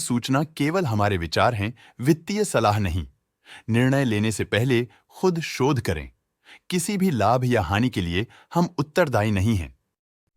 सूचना केवल हमारे विचार हैं, वित्तीय सलाह नहीं। निर्णय लेने से पहले खुद शोध करें। किसी भी लाभ या हानि के लिए हम उत्तरदायी नहीं हैं।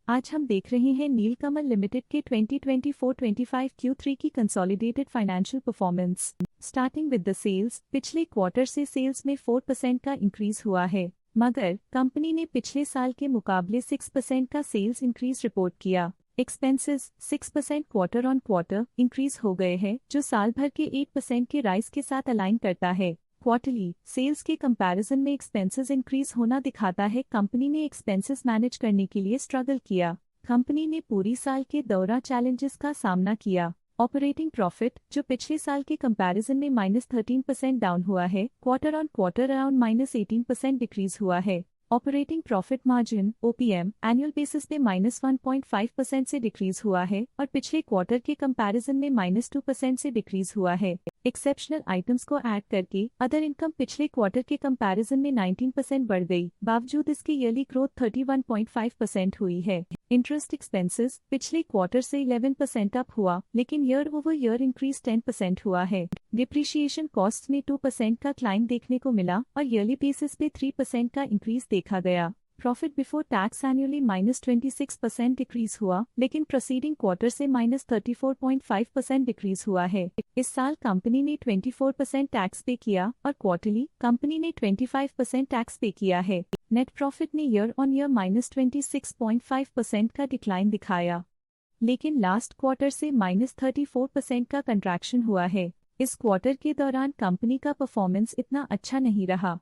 आज हम देख रहे हैं नीलकमल लिमिटेड के 2024-25 Q3 की consolidated financial performance. Starting with the sales, पिछले क्वार्टर से सेल्स में 4% का इंक्रीज हुआ है, मगर कंपनी ने पिछले साल के मुकाबले 6% का सेल्स इंक्रीज रिपोर्ट किया। Expenses 6% quarter on quarter increase हो गए हैं, जो साल भर के 8% के राइज के साथ अलाइन करता है। क्वार्टरली सेल्स के कंपैरिजन में एक्सपेंसेस इंक्रीज होना दिखाता है कंपनी ने एक्सपेंसेस मैनेज करने के लिए स्ट्रगल किया। कंपनी ने पूरी साल के दौरान चैलेंजेस का सामना किया। ऑपरेटिंग प्रॉफिट, जो पिछले साल के कंपैरिजन में -13% डाउन हुआ है, quarter on quarter around -18% decrease हुआ है। Operating profit margin OPM annual basis पे -1.5% से डिक्रीज हुआ है और पिछले क्वार्टर के कंपैरिजन में -2% से डिक्रीज हुआ है। एक्सेप्शनल आइटम्स को ऐड करके अदर इनकम पिछले क्वार्टर के कंपैरिजन में 19% बढ़ गई, बावजूद इसकी ईयरली ग्रोथ 31.5% हुई है। इंटरेस्ट एक्सपेंसेस पिछले क्वार्टर से 11% अप हुआ, लेकिन ईयर ओवर ईयर इंक्रीज 10% हुआ है। डिप्रिशिएशन कॉस्ट में 2% का क्लाइम देखने को मिला और ईयरली बेसिस पे 3% का इंक्रीज देखा गया। Profit before tax annually -26% decrease हुआ, लेकिन प्रोसीडिंग क्वार्टर से -34.5% डिक्रीज हुआ है। इस साल कंपनी ने 24% टैक्स पे किया और क्वार्टरली कंपनी ने 25% टैक्स पे किया है। नेट प्रॉफिट ने ईयर ऑन ईयर -26.5% का डिक्लाइन दिखाया, लेकिन लास्ट क्वार्टर से -34% का कंट्रैक्शन हुआ है। इस क्वार्टर के दौरान कंपनी का परफॉर्मेंस इतना अच्छा नहीं रहा।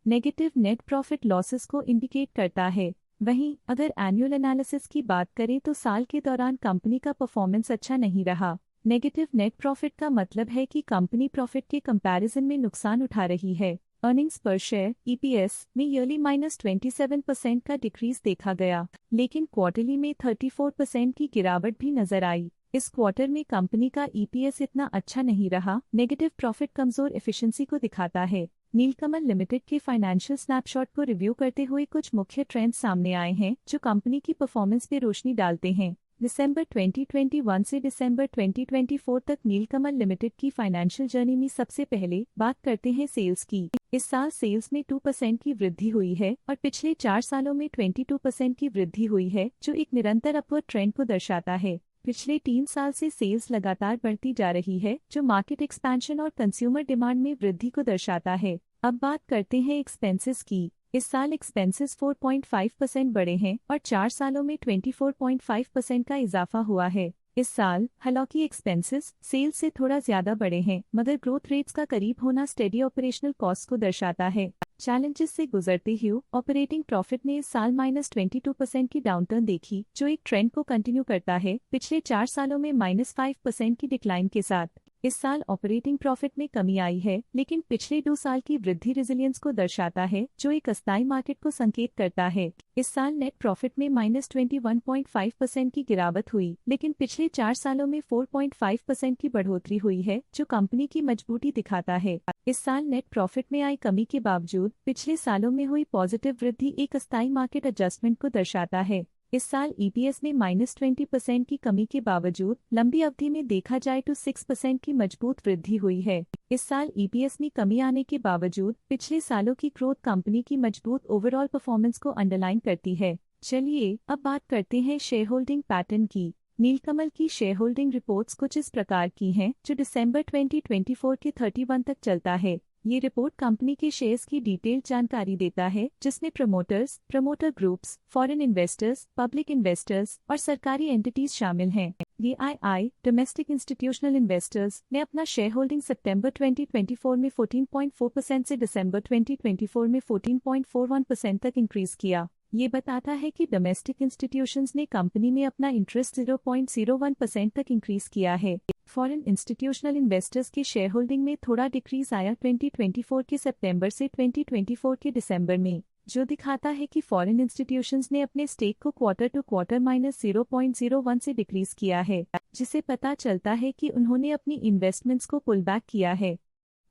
नेगेटिव नेट प्रॉफिट लॉसेस को इंडिकेट करता है। वहीं अगर एनुअल एनालिसिस की बात करें तो साल के दौरान कंपनी का परफॉर्मेंस अच्छा नहीं रहा। नेगेटिव नेट प्रॉफिट का मतलब है कि कंपनी प्रॉफिट के कंपैरिजन में नुकसान उठा रही है। अर्निंग्स पर शेयर EPS में ईयरली -27% का डिक्रीज देखा गया, लेकिन क्वार्टरली में 34% की गिरावट भी नजर आई। इस क्वार्टर में कंपनी का EPS इतना अच्छा नहीं रहा। नेगेटिव प्रॉफिट कमजोर एफिशिएंसी को दिखाता है। नीलकमल लिमिटेड के फाइनेंशियल स्नैपशॉट को रिव्यू करते हुए कुछ मुख्य ट्रेंड्स सामने आए हैं जो कंपनी की परफॉर्मेंस पे रोशनी डालते हैं। दिसंबर 2021 से दिसंबर 2024 तक नीलकमल लिमिटेड की फाइनेंशियल जर्नी में सबसे पहले बात करते हैं सेल्स की। इस साल सेल्स में 2% की वृद्धि हुई है और पिछले 4 सालों में 22% की वृद्धि हुई है, जो एक निरंतर अपवर्ड ट्रेंड को दर्शाता है। पिछले 3 साल से सेल्स लगातार बढ़ती जा रही है, जो मार्केट एक्सपेंशन और कंज्यूमर डिमांड में वृद्धि को दर्शाता है। अब बात करते हैं एक्सपेंसेस की। इस साल एक्सपेंसेस 4.5% बढ़े हैं और 4 सालों में 24.5% का इजाफा हुआ है। इस साल हालांकि एक्सपेंसेस सेल्स से थोड़ा ज्यादा बढ़े हैं, मगर ग्रोथ रेट्स का करीब होना स्टेडी ऑपरेशनल कॉस्ट को दर्शाता है। चैलेंजेस से गुजरते हुए ऑपरेटिंग प्रॉफिट ने इस साल -22% की डाउनटर्न देखी, जो एक ट्रेंड को कंटिन्यू करता है पिछले 4 सालों में -5% की डिक्लाइन के साथ। इस साल ऑपरेटिंग प्रॉफिट में कमी आई है, लेकिन पिछले 2 साल की वृद्धि रेजिलियंस को दर्शाता है, जो एक अस्थायी मार्केट को संकेत करता है। इस साल नेट प्रॉफिट में -21.5% की गिरावट हुई, लेकिन पिछले 4 सालों में 4.5% की बढ़ोतरी हुई है, जो कंपनी की मजबूती दिखाता है। इस साल नेट प्रॉफिट में आई कमी के बावजूद पिछले सालों में हुई पॉजिटिव वृद्धि एक अस्थायी मार्केट एडजस्टमेंट को दर्शाता है। इस साल EPS में -20% की कमी के बावजूद लंबी अवधि में देखा जाए तो 6% की मजबूत वृद्धि हुई है। इस साल EPS में कमी आने के बावजूद पिछले सालों की ग्रोथ कंपनी की मजबूत ओवरऑल परफॉर्मेंस को अंडरलाइन करती है। चलिए अब बात करते हैं शेयर होल्डिंग पैटर्न की। नीलकमल की शेयर होल्डिंग रिपोर्ट्स कुछ इस प्रकार की हैं, जो दिसंबर 2024 के 31 तक चलता है। ये रिपोर्ट कंपनी के शेयर्स की डिटेल्ड जानकारी देता है, जिसमें promoters, promoter groups, foreign investors, public investors और सरकारी एंटिटीज शामिल हैं। DII डोमेस्टिक इंस्टीट्यूशनल इन्वेस्टर्स ने अपना शेयर होल्डिंग सितंबर 2024 में 14.4% से दिसंबर 2024 में 14.41% तक इंक्रीज किया। ये बताता है कि डोमेस्टिक इंस्टीट्यूशंस ने कंपनी में अपना इंटरेस्ट 0.01% तक इंक्रीज किया है। फॉरेन इंस्टीट्यूशनल इन्वेस्टर्स के शेयर होल्डिंग में थोड़ा डिक्रीज आया 2024 के सितंबर से 2024 के दिसंबर में, जो दिखाता है कि फॉरेन इंस्टीट्यूशंस ने अपने स्टेक को क्वार्टर टू क्वार्टर -0.01 से डिक्रीज किया है, जिसे पता चलता है कि उन्होंने अपनी इन्वेस्टमेंट्स को पुल बैक किया है।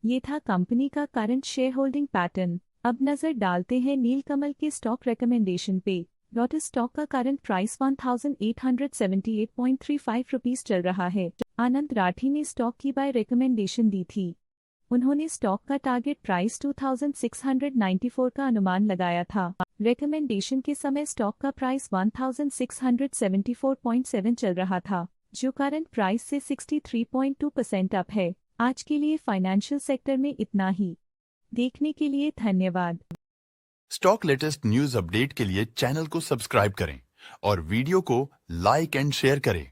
ये था कंपनी का करंट शेयर होल्डिंग पैटर्न। अब नजर डालते हैं नीलकमल के स्टॉक रिकमेंडेशन पे। लोटस स्टॉक का करंट प्राइस 1878.35 रुपीस चल रहा है। आनंद राठी ने स्टॉक की बाय रिकमेंडेशन दी थी। उन्होंने स्टॉक का टारगेट प्राइस 2694 का अनुमान लगाया था। रिकमेंडेशन के समय स्टॉक का प्राइस 1674.7 चल रहा था, जो करंट प्राइस से 63.2% अप है। आज के लिए फाइनेंशियल सेक्टर में इतना ही। देखने के लिए धन्यवाद। स्टॉक लेटेस्ट न्यूज अपडेट के लिए चैनल को सब्सक्राइब करें और वीडियो को लाइक एंड शेयर करें।